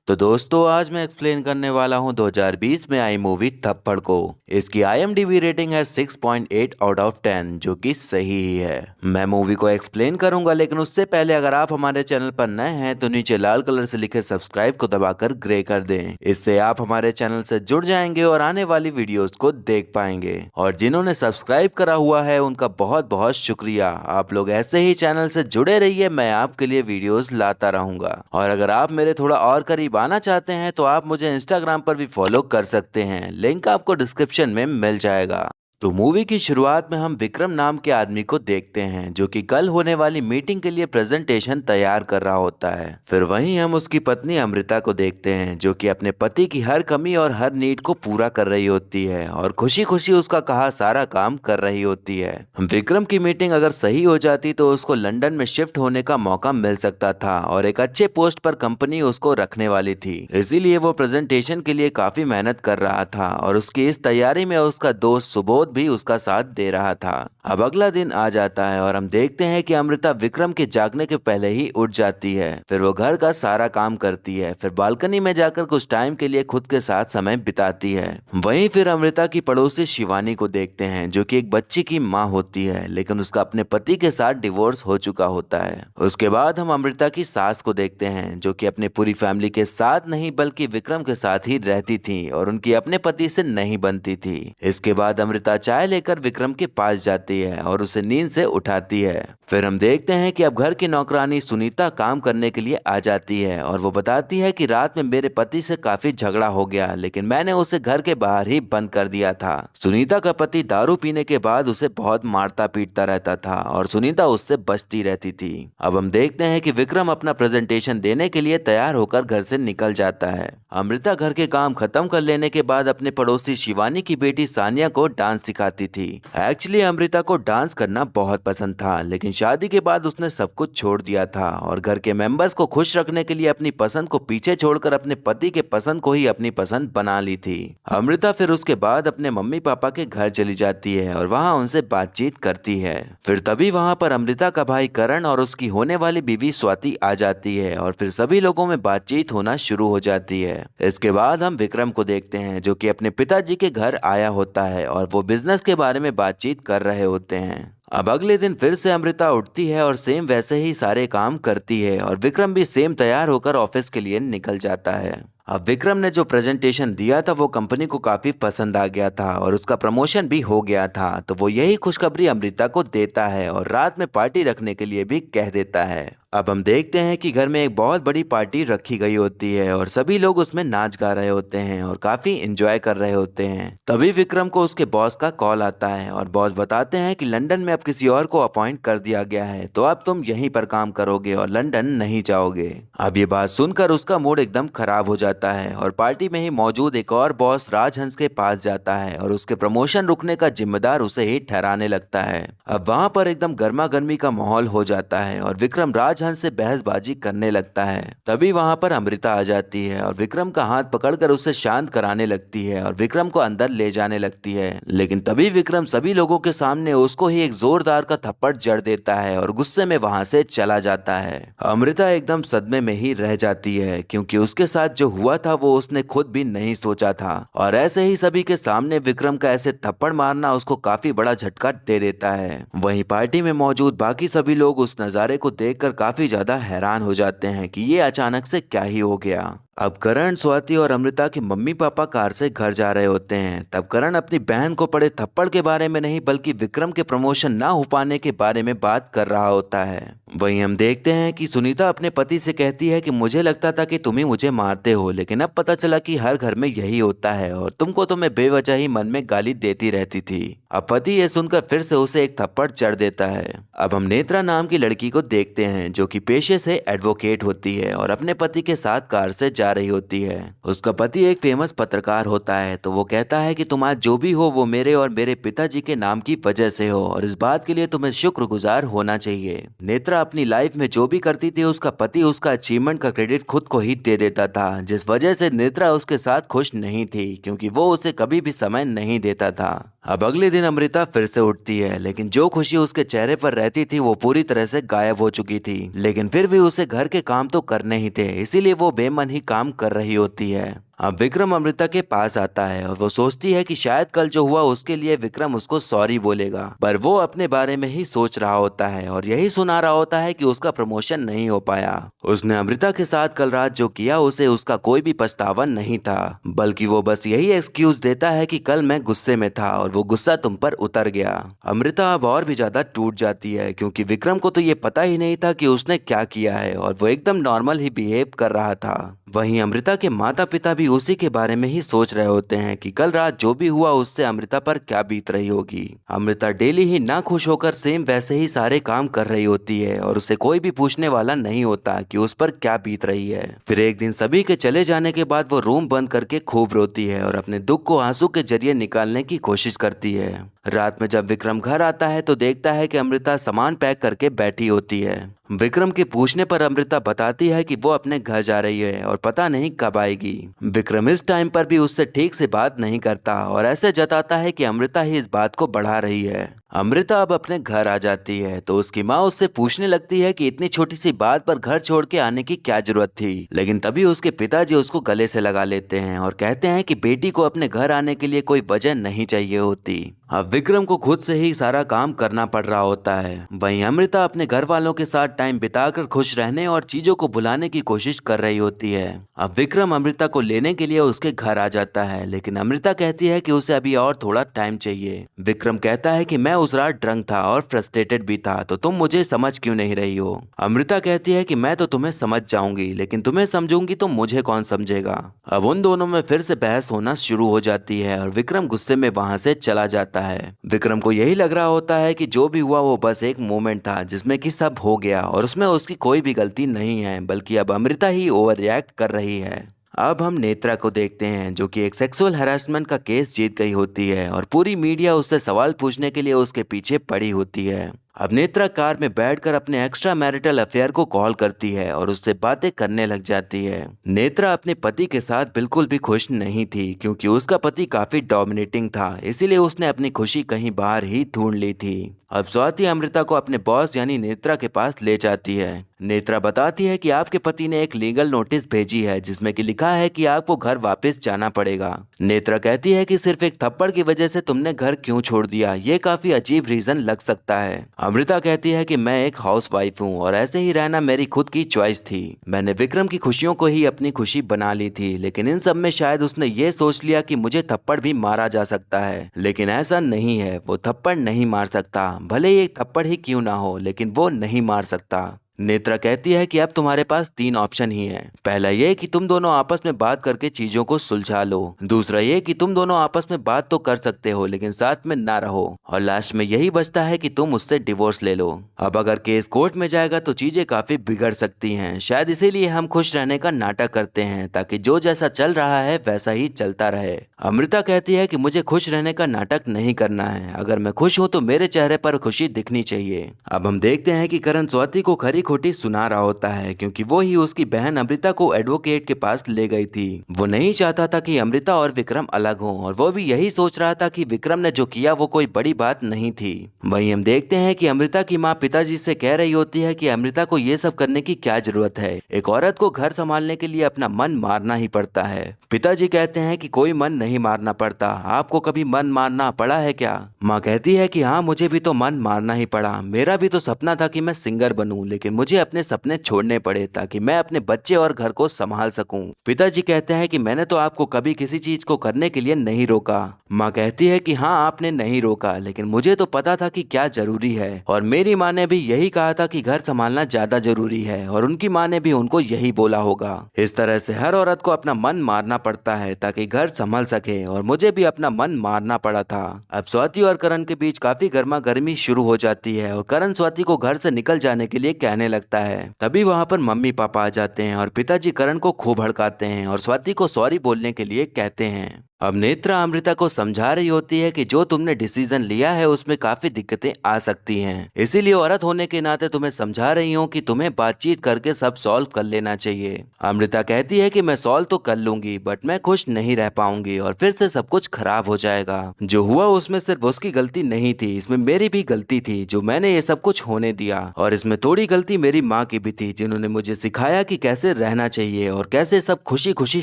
तो दोस्तों आज मैं एक्सप्लेन करने वाला हूं 2020 में आई मूवी थप्पड़ को। इसकी IMDb रेटिंग है 6.8 आउट ऑफ 10 जो कि सही ही है। मैं मूवी को एक्सप्लेन करूंगा, लेकिन उससे पहले अगर आप हमारे चैनल पर नए हैं तो नीचे लाल कलर से लिखे सब्सक्राइब को दबाकर ग्रे कर दें। इससे आप हमारे चैनल से जुड़ जाएंगे और आने वाली वीडियोस को देख पाएंगे। और जिन्होंने सब्सक्राइब करा हुआ है उनका बहुत बहुत शुक्रिया। आप लोग ऐसे ही चैनल से जुड़े रहिए, मैं आपके लिए वीडियोस लाता रहूंगा। और अगर आप मेरे थोड़ा और करीब आना चाहते हैं तो आप मुझे इंस्टाग्राम पर भी फॉलो कर सकते हैं, लिंक आपको डिस्क्रिप्शन में मिल जाएगा। तो मूवी की शुरुआत में हम विक्रम नाम के आदमी को देखते हैं जो कि कल होने वाली मीटिंग के लिए प्रेजेंटेशन तैयार कर रहा होता है। फिर वहीं हम उसकी पत्नी अमृता को देखते हैं जो कि अपने पति की हर कमी और हर नीड को पूरा कर रही होती है और खुशी खुशी उसका कहा सारा काम कर रही होती है। विक्रम की मीटिंग अगर सही हो जाती तो उसको लंदन में शिफ्ट होने का मौका मिल सकता था और एक अच्छे पोस्ट पर कंपनी उसको रखने वाली थी। इसीलिए वो प्रेजेंटेशन के लिए काफी मेहनत कर रहा था और उसकी इस तैयारी में उसका दोस्त सुबोध भी उसका साथ दे रहा था। अब अगला दिन आ जाता है और हम देखते हैं कि अमृता विक्रम के जागने के पहले ही उठ जाती है। फिर वो घर का सारा काम करती है, फिर बालकनी में जाकर कुछ टाइम के लिए खुद के साथ समय बिताती है। वहीं फिर अमृता की पड़ोसी शिवानी को देखते हैं जो कि एक बच्ची की माँ होती है, लेकिन उसका अपने पति के साथ डिवोर्स हो चुका होता है। उसके बाद हम अमृता की सास को देखते हैं जो कि अपने पूरी फैमिली के साथ नहीं बल्कि विक्रम के साथ ही रहती थी और उनकी अपने पति से नहीं बनती थी। इसके बाद अमृता चाय लेकर विक्रम के पास जाती है और उसे नींद से उठाती है। फिर हम देखते हैं कि अब घर की नौकरानी सुनीता काम करने के लिए आ जाती है और वो बताती है कि रात में मेरे पति से काफी झगड़ा हो गया, लेकिन मैंने उसे घर के बाहर ही बंद कर दिया था। सुनीता का पति दारू पीने के बाद उसे बहुत मारता पीटता रहता था और सुनीता उससे बचती रहती थी। अब हम देखते हैं कि विक्रम अपना प्रेजेंटेशन देने के लिए तैयार होकर घर से निकल जाता है। अमृता घर के काम खत्म कर लेने के बाद अपने पड़ोसी शिवानी की बेटी सानिया को डांस सिखाती थी। एक्चुअली अमृता को डांस करना बहुत पसंद था, लेकिन शादी के बाद उसने सब कुछ छोड़ दिया था और घर के मेंबर्स को खुश रखने के लिए अपनी पसंद को पीछे छोड़कर अपने पति के पसंद को ही अपनी पसंद बना ली थी। अमृता फिर उसके बाद अपने मम्मी पापा के घर चली जाती है और वहाँ उनसे बातचीत करती है। फिर तभी वहाँ पर अमृता का भाई करण और उसकी होने वाली बीवी स्वाति आ जाती है और फिर सभी लोगों में बातचीत होना शुरू हो जाती है। इसके बाद हम विक्रम को देखते हैं जो कि अपने पिताजी के घर आया होता है और वो बिजनेस के बारे में बातचीत कर रहे होते हैं। अब अगले दिन फिर से अमृता उठती है और सेम वैसे ही सारे काम करती है और विक्रम भी सेम तैयार होकर ऑफिस के लिए निकल जाता है। अब विक्रम ने जो प्रेजेंटेशन दिया था वो कंपनी को काफी पसंद आ गया था और उसका प्रमोशन भी हो गया था, तो वो यही खुशखबरी अमृता को देता है और रात में पार्टी रखने के लिए भी कह देता है। अब हम देखते हैं कि घर में एक बहुत बड़ी पार्टी रखी गई होती है और सभी लोग उसमें नाच गा रहे होते हैं और काफी एंजॉय कर रहे होते हैं। तभी विक्रम को उसके बॉस का कॉल आता है और बॉस बताते हैं कि लंदन में अब किसी और को अपॉइंट कर दिया गया है, तो अब तुम यहीं पर काम करोगे और लंदन नहीं जाओगे। अब ये बात सुनकर उसका मूड एकदम खराब हो जाता है और पार्टी में ही मौजूद एक और बॉस राजहंस के पास जाता है और उसके प्रमोशन रुकने का जिम्मेदार उसे ही ठहराने लगता है। अब वहाँ पर एकदम गर्मा गर्मी का माहौल हो जाता है और विक्रम राजहंस से बहसबाजी करने लगता है। तभी वहां पर अमृता आ जाती है और विक्रम का हाथ पकड़कर उसे शांत कराने लगती है और विक्रम को अंदर ले जाने लगती है, लेकिन तभी विक्रम सभी लोगों के सामने उसको ही एक जोरदार का थप्पड़ जड़ देता है और गुस्से में वहां से चला जाता है। अमृता एकदम सदमे में ही रह जाती है क्योंकि उसके साथ जो हुआ था वो उसने खुद भी नहीं सोचा था और ऐसे ही सभी के सामने विक्रम का ऐसे थप्पड़ मारना उसको काफी बड़ा झटका दे देता है। वहीं पार्टी में मौजूद बाकी सभी लोग उस नजारे को देखकर काफी ज्यादा हैरान हो जाते हैं कि ये अचानक से क्या ही हो गया। अब करण, स्वाति और अमृता के मम्मी पापा कार से घर जा रहे होते हैं। तब करण अपनी बहन को पड़े थप्पड़ के बारे में नहीं बल्कि विक्रम के प्रमोशन ना हो पाने के बारे में बात कर रहा होता है। वहीं हम देखते हैं कि सुनीता अपने पति से कहती है कि मुझे लगता था कि तुम ही मुझे मारते हो, लेकिन अब पता चला कि हर घर में यही होता है और तुमको तो मैं बेवजह ही मन में गाली देती रहती थी। अब पति ये सुनकर फिर से उसे एक थप्पड़ चढ़ देता है। अब हम नेत्रा नाम की लड़की को देखते हैं जो कि पेशे से एडवोकेट होती है और अपने पति के साथ कार से जा रही होती है। उसका पति एक फेमस पत्रकार होता है, तो वो कहता है कि तुम आज जो भी हो वो मेरे और मेरे पिताजी के नाम की वजह से हो और इस बात के लिए तुम्हें शुक्रगुजार होना चाहिए। नेत्रा नेत्रा अपनी लाइफ में जो भी करती थी उसका पति उसका अचीवमेंट का क्रेडिट खुद को ही दे देता था, जिस वजह से नेत्रा उसके साथ खुश नहीं थी क्योंकि वो उसे कभी भी समय नहीं देता था। अब अगले दिन अमृता फिर से उठती है, लेकिन जो खुशी उसके चेहरे पर रहती थी वो पूरी तरह से गायब हो चुकी थी। लेकिन फिर भी उसे घर के काम तो करने ही थे, इसीलिए वो बेमन ही काम कर रही होती है। अब विक्रम अमृता के पास आता है और वो सोचती है कि शायद कल जो हुआ उसके लिए विक्रम उसको सॉरी बोलेगा, पर वो अपने बारे में ही सोच रहा होता है और यही सुना रहा होता है कि उसका प्रमोशन नहीं हो पाया। उसने अमृता के साथ कल रात जो किया उसे उसका कोई भी पछतावा नहीं था, बल्कि वो बस यही एक्सक्यूज देता है कि कल मैं गुस्से में था और वो गुस्सा तुम पर उतर गया। अमृता अब और भी ज्यादा टूट जाती है क्योंकि विक्रम को तो ये पता ही नहीं था कि उसने क्या किया है और वो एकदम नॉर्मल ही बिहेव कर रहा था। वहीं अमृता के माता पिता भी उसी के बारे में ही सोच रहे होते हैं कि कल रात जो भी हुआ उससे अमृता पर क्या बीत रही होगी। अमृता डेली ही ना खुश होकर सेम वैसे ही सारे काम कर रही होती है और उसे कोई भी पूछने वाला नहीं होता कि उस पर क्या बीत रही है। फिर एक दिन सभी के चले जाने के बाद वो रूम बंद करके खूब रोती है और अपने दुख को आंसू के जरिए निकालने की कोशिश करती है। रात में जब विक्रम घर आता है तो देखता है कि अमृता सामान पैक करके बैठी होती है। विक्रम के पूछने पर अमृता बताती है कि वो अपने घर जा रही है और पता नहीं कब आएगी। विक्रम इस टाइम पर भी उससे ठीक से बात नहीं करता और ऐसे जताता है कि अमृता ही इस बात को बढ़ा रही है। अमृता अब अपने घर आ जाती है तो उसकी माँ उससे पूछने लगती है कि इतनी छोटी सी बात पर घर छोड़ के आने की क्या जरूरत थी, लेकिन तभी उसके पिताजी उसको गले से लगा लेते हैं और कहते हैं कि बेटी को अपने घर आने के लिए कोई वजह नहीं चाहिए होती। अब विक्रम को खुद से ही सारा काम करना पड़ रहा होता है। वहीं अमृता अपने घर वालों के साथ टाइम बिताकर खुश रहने और चीजों को भुलाने की कोशिश कर रही होती है। अब विक्रम अमृता को लेने के लिए उसके घर आ जाता है, लेकिन अमृता कहती है कि उसे अभी और थोड़ा टाइम चाहिए। विक्रम कहता है कि मैं उस रात ड्रंक था और फ्रस्ट्रेटेड भी था, तो तुम मुझे समझ क्यों नहीं रही हो। अमृता कहती है कि मैं तो तुम्हें समझ जाऊंगी, लेकिन तुम्हें समझूंगी तो मुझे कौन समझेगा। अब उन दोनों में फिर से बहस होना शुरू हो जाती है और विक्रम गुस्से में वहां से चला जाता है। विक्रम को यही लग रहा होता है कि जो भी हुआ वो बस एक मोमेंट था जिसमें कि सब हो गया और उसमें उसकी कोई भी गलती नहीं है, बल्कि अब अमृता ही ओवर रिएक्ट कर रही है। अब हम नेत्रा को देखते हैं जो कि एक सेक्सुअल हैरेसमेंट का केस जीत गई होती है और पूरी मीडिया उससे सवाल पूछने के लिए उसके पीछे पड़ी होती है। अब नेत्रा कार में बैठकर अपने एक्स्ट्रा मैरिटल अफेयर को कॉल करती है और उससे बातें करने लग जाती है। नेत्रा अपने पति के साथ बिल्कुल भी खुश नहीं थी क्योंकि उसका पति काफी डोमिनेटिंग था, इसीलिए उसने अपनी खुशी कहीं बाहर ही ढूंढ ली थी। अब स्वाति अमृता को अपने बॉस यानी नेत्रा के पास ले जाती है। नेत्रा बताती है कि आपके पति ने एक लीगल नोटिस भेजी है जिसमें कि लिखा है कि आपको घर वापस जाना पड़ेगा। नेत्रा कहती है कि सिर्फ एक थप्पड़ की वजह से तुमने घर क्यों छोड़ दिया, ये काफी अजीब रीजन लग सकता है। अमृता कहती है कि मैं एक हाउसवाइफ हूँ और ऐसे ही रहना मेरी खुद की चॉइस थी। मैंने विक्रम की खुशियों को ही अपनी खुशी बना ली थी, लेकिन इन सब में शायद उसने ये सोच लिया कि मुझे थप्पड़ भी मारा जा सकता है, लेकिन ऐसा नहीं है। वो थप्पड़ नहीं मार सकता, भले ही एक थप्पड़ ही क्यों ना हो, लेकिन वो नहीं मार सकता। नेत्रा कहती है कि अब तुम्हारे पास 3 ऑप्शन ही हैं। पहला ये कि तुम दोनों आपस में बात करके चीजों को सुलझा लो, दूसरा ये कि तुम दोनों आपस में बात तो कर सकते हो लेकिन साथ में ना रहो, और लास्ट में यही बचता है कि तुम उससे डिवोर्स ले लो। अब अगर केस कोर्ट में जाएगा तो चीजें काफी बिगड़ सकती हैं, शायद इसीलिए हम खुश रहने का नाटक करते हैं ताकि जो जैसा चल रहा है वैसा ही चलता रहे। अमृता कहती है कि मुझे खुश रहने का नाटक नहीं करना है, अगर मैं खुश हूँ तो मेरे चेहरे पर खुशी दिखनी चाहिए। अब हम देखते हैं कि करण स्वाति को खरी खोटी सुना रहा होता है क्योंकि वो ही उसकी बहन अमृता को एडवोकेट के पास ले गई थी। वो नहीं चाहता था कि अमृता और विक्रम अलग हों और वो भी यही सोच रहा था कि विक्रम ने जो किया वो कोई बड़ी बात नहीं थी। वहीं हम देखते हैं कि अमृता की माँ पिताजी से कह रही होती है कि अमृता को ये सब करने की क्या जरूरत है, एक औरत को घर संभालने के लिए अपना मन मारना ही पड़ता है। पिताजी कहते हैं कि कोई मन नहीं मारना पड़ता, आपको कभी मन मारना पड़ा है क्या? माँ कहती है कि हाँ, मुझे भी तो मन मारना ही पड़ा, मेरा भी तो सपना था कि मैं सिंगर बनूं, लेकिन मुझे अपने सपने छोड़ने पड़े ताकि मैं अपने बच्चे और घर को संभाल सकूं। पिताजी कहते हैं कि मैंने तो आपको कभी किसी चीज को करने के लिए नहीं रोका। माँ कहती है कि हाँ, आपने नहीं रोका, लेकिन मुझे तो पता था कि क्या जरूरी है, और मेरी माँ ने भी यही कहा था कि घर संभालना ज्यादा जरूरी है, और उनकी माँ ने भी उनको यही बोला होगा। इस तरह से हर औरत को अपना मन मारना पड़ता है ताकि घर संभल सके, और मुझे भी अपना मन मारना पड़ा था। अब स्वाति और करण के बीच काफी गर्मा गर्मी शुरू हो जाती है और करण स्वाति को घर से निकल जाने के लिए कहने लगता है। तभी वहाँ पर मम्मी पापा आ जाते हैं और पिताजी करण को खूब भड़काते हैं और स्वाति को सॉरी बोलने के लिए कहते हैं। अब नेत्रा अमृता को समझा रही होती है कि जो तुमने डिसीजन लिया है उसमें काफी दिक्कतें आ सकती हैं, इसीलिए औरत होने के नाते तुम्हें समझा रही हूँ कि तुम्हें बातचीत करके सब सॉल्व कर लेना चाहिए। अमृता कहती है कि मैं सॉल्व तो कर लूंगी बट मैं खुश नहीं रह पाऊंगी और फिर से सब कुछ खराब हो जाएगा। जो हुआ उसमें सिर्फ उसकी गलती नहीं थी, इसमें मेरी भी गलती थी जो मैंने ये सब कुछ होने दिया, और इसमें थोड़ी गलती मेरी माँ की भी थी जिन्होंने मुझे सिखाया कि कैसे रहना चाहिए और कैसे सब खुशी खुशी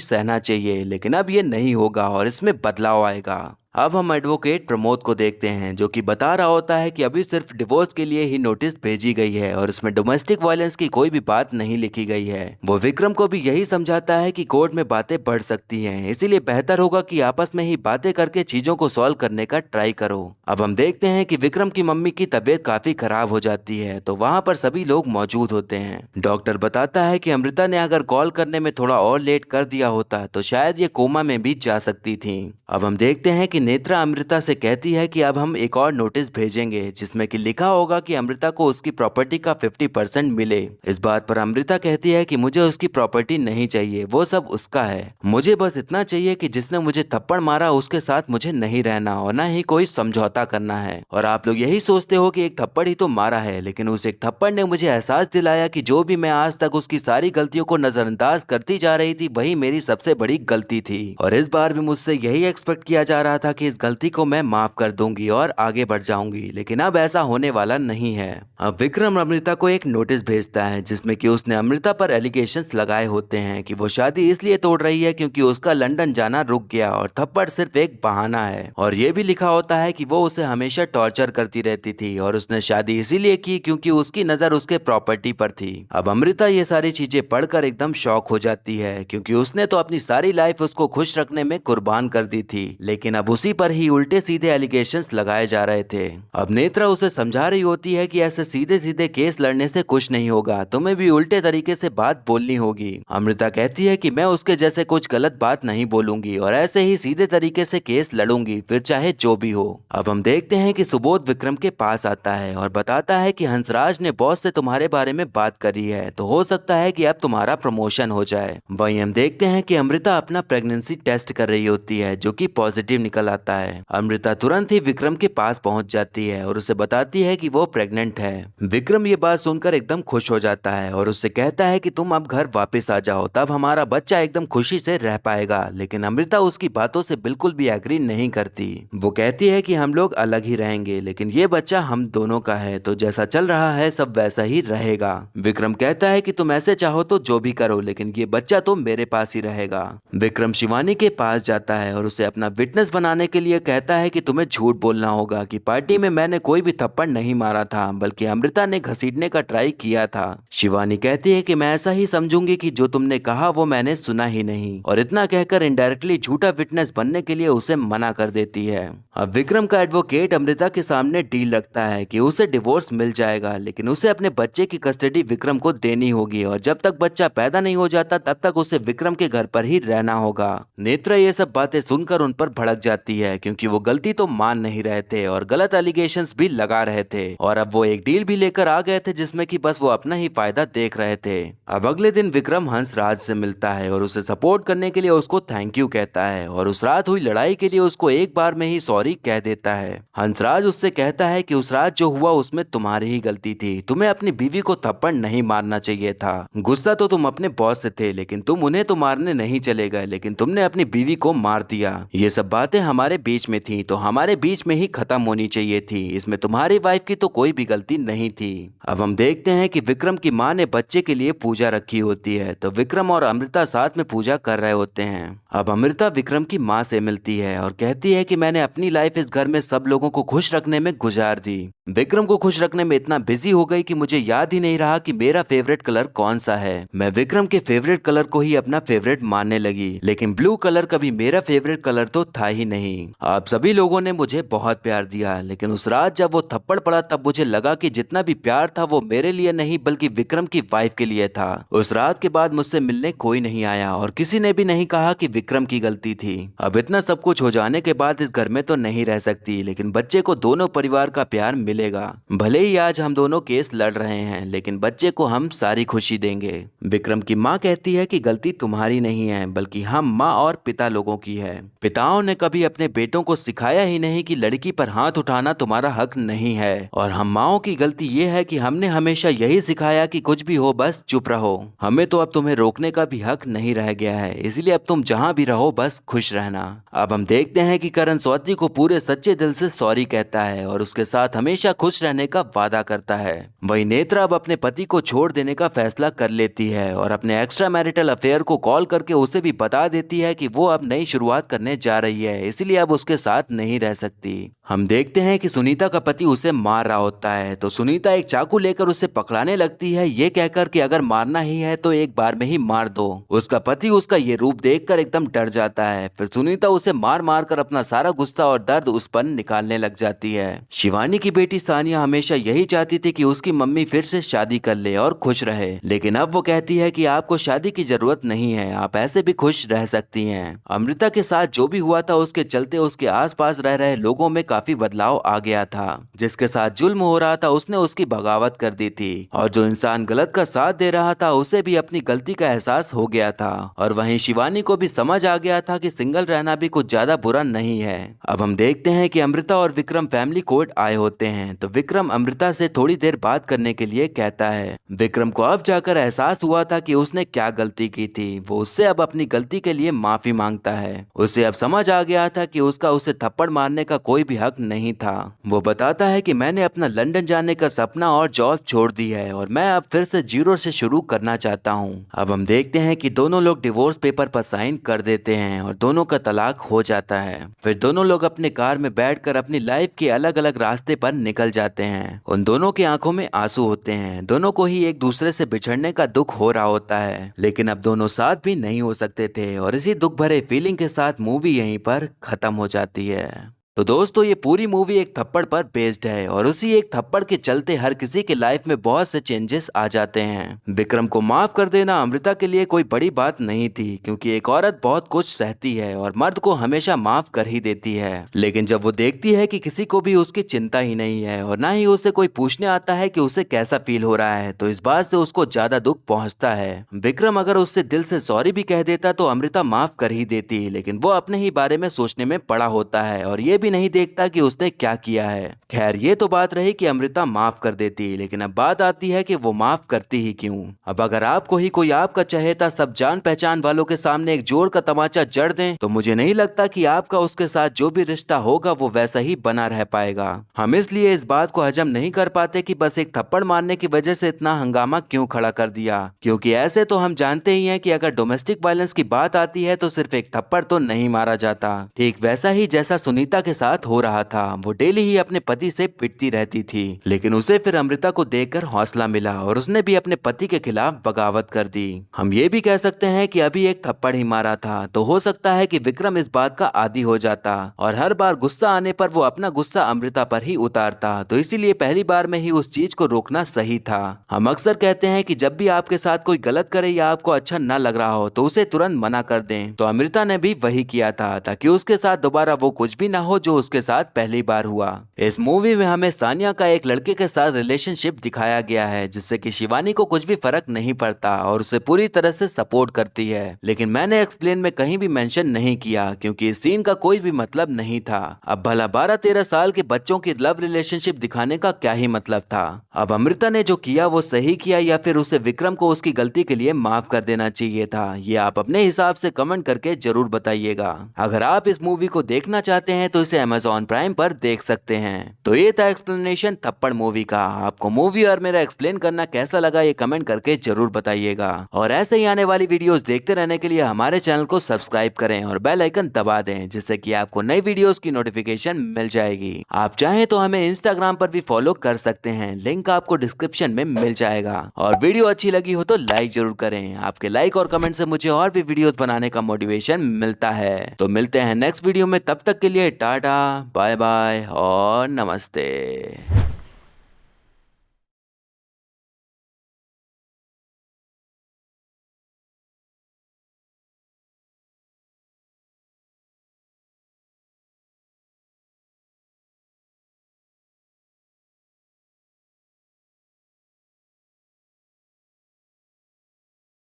सहना चाहिए। लेकिन अब ये नहीं होगा और इसमें बदलाव आएगा। अब हम एडवोकेट प्रमोद को देखते हैं जो कि बता रहा होता है कि अभी सिर्फ डिवोर्स के लिए ही नोटिस भेजी गई है और इसमें डोमेस्टिक वायलेंस की कोई भी बात नहीं लिखी गई है। वो विक्रम को भी यही समझाता है कि कोर्ट में बातें बढ़ सकती हैं, इसीलिए बेहतर होगा कि आपस में ही बातें करके चीजों को सॉल्व करने का ट्राई करो। अब हम देखते हैं कि विक्रम की मम्मी की तबीयत काफी खराब हो जाती है तो वहाँ पर सभी लोग मौजूद होते हैं। डॉक्टर बताता है कि अमृता ने अगर कॉल करने में थोड़ा और लेट कर दिया होता तो शायद ये कोमा में भी जा सकती थी। अब हम देखते हैं कि नेत्रा अमृता से कहती है कि अब हम एक और नोटिस भेजेंगे जिसमें कि लिखा होगा कि अमृता को उसकी प्रॉपर्टी का 50% मिले। इस बात पर अमृता कहती है कि मुझे उसकी प्रॉपर्टी नहीं चाहिए, वो सब उसका है, मुझे बस इतना चाहिए कि जिसने मुझे थप्पड़ मारा उसके साथ मुझे नहीं रहना और न ही कोई समझौता करना है। और आप लोग यही सोचते हो कि एक थप्पड़ ही तो मारा है, लेकिन उस एक थप्पड़ ने मुझे एहसास दिलाया कि जो भी मैं आज तक उसकी सारी गलतियों को नजरअंदाज करती जा रही थी वही मेरी सबसे बड़ी गलती थी। और इस बार भी मुझसे यही एक्सपेक्ट किया जा रहा था कि इस गलती को मैं माफ कर दूंगी और आगे बढ़ जाऊंगी, लेकिन अब ऐसा होने वाला नहीं है। अब विक्रम अमृता को एक नोटिस भेजता है जिसमें कि उसने अमृता पर एलिगेशंस लगाए होते हैं कि वो शादी इसलिए तोड़ रही है क्योंकि उसका लंदन जाना रुक गया और थप्पड़ सिर्फ एक बहाना है। और ये भी लिखा होता है कि वो उसे हमेशा टॉर्चर करती रहती थी और उसने शादी इसीलिए की क्योंकि उसकी नजर उसके प्रॉपर्टी पर थी। अब अमृता ये सारी चीजें पढ़कर एकदम शॉक हो जाती है क्योंकि उसने तो अपनी सारी लाइफ उसको खुश रखने में कुर्बान कर दी थी, लेकिन अब उसी पर ही उल्टे सीधे एलिगेशंस लगाए जा रहे थे। अब नेत्रा उसे समझा रही होती है कि ऐसे सीधे सीधे केस लड़ने से कुछ नहीं होगा, तुम्हें भी उल्टे तरीके से बात बोलनी होगी। अमृता कहती है कि मैं उसके जैसे कुछ गलत बात नहीं बोलूंगी और ऐसे ही सीधे तरीके से केस लड़ूंगी, फिर चाहे जो भी हो। अब हम देखते हैं कि सुबोध विक्रम के पास आता है और बताता है कि हंसराज ने बॉस से तुम्हारे बारे में बात करी है तो हो सकता है कि अब तुम्हारा प्रमोशन हो जाए। वहीं हम देखते हैं कि अमृता अपना प्रेगनेंसी टेस्ट कर रही होती है जो कि पॉजिटिव निकल आता है। अमृता तुरंत ही विक्रम के पास पहुंच जाती है और उसे बताती है कि वो प्रेग्नेंट है। विक्रम ये बात सुनकर एकदम खुश हो जाता है और उससे कहता है कि तुम अब घर वापस आ जाओ, तब हमारा बच्चा एकदम खुशी से रह पाएगा। लेकिन अमृता उसकी बातों से बिल्कुल भी एग्री नहीं करती। वो कहती है कि हम लोग अलग ही रहेंगे लेकिन ये बच्चा हम दोनों का है, तो जैसा चल रहा है सब वैसा ही रहेगा। विक्रम कहता है कि तुम ऐसे चाहो तो जो भी करो, लेकिन ये बच्चा तो मेरे पास ही रहेगा। विक्रम शिवानी के पास जाता है और उसे अपना विटनेस बनाने के लिए कहता है कि तुम्हें झूठ बोलना होगा कि पार्टी में मैंने कोई भी थप्पड़ नहीं मारा था, बल्कि अमृता ने घसीटने का ट्राई किया था। शिवानी कहती है कि मैं ऐसा ही समझूंगी कि जो तुमने कहा वो मैंने सुना ही नहीं, और इतना कहकर इनडायरेक्टली झूठा विटनेस बनने के लिए उसे मना कर देती है। अब विक्रम का एडवोकेट अमृता के सामने डील रखता है कि उसे डिवोर्स मिल जाएगा, लेकिन उसे अपने बच्चे की कस्टडी विक्रम को देनी होगी और जब तक बच्चा पैदा नहीं हो जाता तब तक उसे विक्रम के घर पर ही रहना होगा। नेत्रा ये सब बातें सुनकर उन पर भड़क जाती है क्योंकि वो गलती तो मान नहीं रहे थे और गलत एलिगेशंस भी लगा रहे थे, और अब वो एक डील भी लेकर आ गए थे जिसमें कि बस वो अपना ही फायदा देख रहे थे। अब अगले दिन विक्रम हंसराज से मिलता है और उसे सपोर्ट करने के लिए उसको थैंक यू कहता है और उस रात हुई लड़ाई के लिए उसको एक बार में ही सॉरी कह देता है। हंसराज उससे कहता है कि उस रात जो हुआ उसमें तुम्हारी ही गलती थी, तुम्हें अपनी बीवी को थप्पड़ नहीं मारना चाहिए था। गुस्सा तो तुम अपने बॉस से थे लेकिन तुम उन्हें तो मारने नहीं चले गए, लेकिन तुमने अपनी बीवी को मार दिया। ये सब बातें हमारे बीच में थी तो हमारे बीच में ही खत्म होनी चाहिए थी, इसमें तुम्हारी वाइफ की तो कोई भी गलती नहीं थी। अब हम देखते हैं कि विक्रम की माँ ने बच्चे के लिए पूजा रखी होती है तो विक्रम और अमृता साथ में पूजा कर रहे होते हैं। अब अमृता विक्रम की माँ से मिलती है और कहती है कि मैंने अपनी लाइफ इस घर में सब लोगों को खुश रखने में गुजार दी। विक्रम को खुश रखने में इतना बिजी हो गई कि मुझे याद ही नहीं रहा कि मेरा फेवरेट कलर कौन सा है। मैं विक्रम के फेवरेट कलर को ही अपना फेवरेट मानने लगी, लेकिन ब्लू कलर कभी मेरा फेवरेट कलर तो था ही नहीं। नहीं। आप सभी लोगों ने मुझे बहुत प्यार दिया, लेकिन उस रात जब वो थप्पड़ पड़ा तब मुझे लगा कि जितना भी प्यार था वो मेरे लिए नहीं बल्कि विक्रम की वाइफ के लिए था। उस रात के बाद मुझसे मिलने कोई नहीं आया और किसी ने भी नहीं कहा कि विक्रम की गलती थी। अब इतना सब कुछ हो जाने के बाद इस घर में तो नहीं रह सकती, लेकिन बच्चे को दोनों परिवार का प्यार मिलेगा। भले ही आज हम दोनों केस लड़ रहे हैं, लेकिन बच्चे को हम सारी खुशी देंगे। विक्रम की माँ कहती है कि गलती तुम्हारी नहीं है बल्कि हम माँ और पिता लोगों की है। पिताओं ने कभी अपने बेटों को सिखाया ही नहीं कि लड़की पर हाथ उठाना तुम्हारा हक नहीं है, और हम माओ की गलती ये है कि हमने हमेशा यही सिखाया कि कुछ भी हो बस चुप रहो। हमें तो अब तुम्हें रोकने का भी हक नहीं रह गया है, इसलिए अब तुम जहाँ भी रहो बस खुश रहना। अब हम देखते हैं कि करण स्वाति को पूरे सच्चे दिल से सॉरी कहता है और उसके साथ हमेशा खुश रहने का वादा करता है। वही नेत्रा अब अपने पति को छोड़ देने का फैसला कर लेती है और अपने एक्स्ट्रा मैरिटल अफेयर को कॉल करके उसे भी बता देती है कि वो अब नई शुरुआत करने जा रही है, इसलिए अब उसके साथ नहीं रह सकती। हम देखते हैं कि सुनीता का पति उसे मार रहा होता है तो सुनीता एक चाकू लेकर उसे पकड़ाने लगती है, ये कहकर कि अगर मारना ही है तो एक बार में ही मार दो। उसका पति उसका ये रूप देखकर एकदम डर जाता है। फिर सुनीता उसे मार मार कर अपना सारा गुस्सा और दर्द उस पर निकालने लग जाती है। शिवानी की बेटी सानिया हमेशा यही चाहती थी कि उसकी मम्मी फिर से शादी कर ले और खुश रहे, लेकिन अब वो कहती है कि आपको शादी की जरूरत नहीं है, आप ऐसे भी खुश रह सकती हैं। अमृता के साथ जो भी हुआ था उसके चलते उसके आसपास रह रहे लोगों में काफी बदलाव आ गया था। जिसके साथ जुल्म हो रहा था उसने उसकी बगावत कर दी थी, और जो इंसान गलत का साथ दे रहा था उसे भी अपनी गलती का एहसास हो गया था। और वहीं शिवानी को भी समझ आ गया था कि सिंगल रहना भी कुछ ज्यादा बुरा नहीं है। अब हम देखते हैं कि अमृता और विक्रम फैमिली कोर्ट आए होते हैं तो विक्रम अमृता से थोड़ी देर बात करने के लिए कहता है। विक्रम को अब जाकर एहसास हुआ था कि उसने क्या गलती की थी। वो उससे अब अपनी गलती के लिए माफी मांगता है। उसे अब समझ आ गया था कि उसका उसे थप्पड़ मारने का कोई भी हक नहीं था। वो बताता है कि मैंने अपना लंदन जाने का सपना और जॉब छोड़ दी है और मैं अब फिर से जीरो से शुरू करना चाहता हूँ। अब हम देखते हैं कि दोनों लोग डिवोर्स पेपर पर साइन कर देते हैं और दोनों का तलाक हो जाता है। फिर दोनों लोग अपने कार में बैठकर अपनी लाइफ के अलग अलग रास्ते पर निकल जाते हैं। उन दोनों की आंखों में आंसू होते हैं। दोनों को ही एक दूसरे से बिछड़ने का दुख हो रहा होता है, लेकिन अब दोनों साथ भी नहीं हो सकते थे और इसी दुख भरे फीलिंग के साथ मूवी यहीं पर खत्म हो जाती है। तो दोस्तों ये पूरी मूवी एक थप्पड़ पर बेस्ड है और उसी एक थप्पड़ के चलते हर किसी के लाइफ में बहुत से चेंजेस आ जाते हैं। विक्रम को माफ कर देना अमृता के लिए कोई बड़ी बात नहीं थी, क्योंकि एक औरत बहुत कुछ सहती है और मर्द को हमेशा माफ कर ही देती है। लेकिन जब वो देखती है कि किसी को भी उसकी चिंता ही नहीं है और ना ही उसे कोई पूछने आता है कि उसे कैसा फील हो रहा है, तो इस बात से उसको ज्यादा दुख पहुंचता है। विक्रम अगर उससे दिल से सॉरी भी कह देता तो अमृता माफ कर ही देती, लेकिन वो अपने ही बारे में सोचने में पड़ा होता है और ये भी नहीं देखता कि उसने क्या किया है। खैर ये तो बात रही कि अमृता माफ कर देती, लेकिन अब बात आती है कि वो माफ करती ही क्यों। अब अगर आपको ही कोई आपका चहेता सब जान पहचान वालों के सामने एक जोर का तमाचा जड़ दें तो मुझे नहीं लगता कि आपका उसके साथ जो भी रिश्ता होगा वो वैसा ही बना रह पाएगा। हम इसलिए इस बात को हजम नहीं कर पाते कि बस एक थप्पड़ मारने की वजह से इतना हंगामा क्यों खड़ा कर दिया, क्योंकि ऐसे तो हम जानते ही हैं कि अगर डोमेस्टिक वायलेंस की बात आती है तो सिर्फ एक थप्पड़ तो नहीं मारा जाता। ठीक वैसा ही जैसा सुनीता के साथ हो रहा था। वो डेली ही अपने पति से पिटती रहती थी, लेकिन उसे फिर अमृता को देखकर हौसला मिला और उसने भी अपने पति के खिलाफ बगावत कर दी। हम ये भी कह सकते हैं कि अभी एक थप्पड़ ही मारा था तो हो सकता है कि विक्रम इस बात का आदी हो जाता और हर बार गुस्सा आने पर वो अपना गुस्सा अमृता पर ही उतारता, तो इसीलिए पहली बार में ही उस चीज को रोकना सही था। हम अक्सर कहते हैं कि जब भी आपके साथ कोई गलत करे या आपको अच्छा न लग रहा हो तो उसे तुरंत मना कर दें, तो अमृता ने भी वही किया था ताकि उसके साथ दोबारा वो कुछ भी ना हो जो उसके साथ पहली बार हुआ। इस मूवी में हमें सानिया का एक लड़के के साथ रिलेशनशिप दिखाया गया है जिससे कि शिवानी को कुछ भी फर्क नहीं पड़ता और उसे पूरी तरह से सपोर्ट करती है, लेकिन मैंने एक्सप्लेन में कहीं भी मेंशन नहीं किया क्योंकि इस सीन का कोई भी मतलब नहीं था। अब भला 12-13 साल के बच्चों की लव रिलेशनशिप दिखाने का क्या ही मतलब था। अब अमृता ने जो किया वो सही किया या फिर उसे विक्रम को उसकी गलती के लिए माफ कर देना चाहिए था, ये आप अपने हिसाब से कमेंट करके जरूर बताइएगा। अगर आप इस मूवी को देखना चाहते हैं तो इसे इसे Amazon प्राइम पर देख सकते हैं। तो ये था एक्सप्लेनेशन थप्पड़ मूवी का। आपको मूवी और मेरा एक्सप्लेन करना कैसा लगा ये कमेंट करके जरूर बताइएगा। और ऐसे ही आने वाली वीडियोस देखते रहने के लिए हमारे चैनल को सब्सक्राइब करें और बेल आइकन दबा दें, जिससे कि आपको नई वीडियोस की नोटिफिकेशन मिल जाएगी। आप चाहें तो हमें इंस्टाग्राम पर भी फॉलो कर सकते हैं, लिंक आपको डिस्क्रिप्शन में मिल जाएगा। और वीडियो अच्छी लगी हो तो लाइक जरूर करें। आपके लाइक और कमेंट से मुझे और भी वीडियोस बनाने का मोटिवेशन मिलता है। तो मिलते हैं नेक्स्ट वीडियो में, तब तक के लिए टाटा बाय बाय और नमस्ते।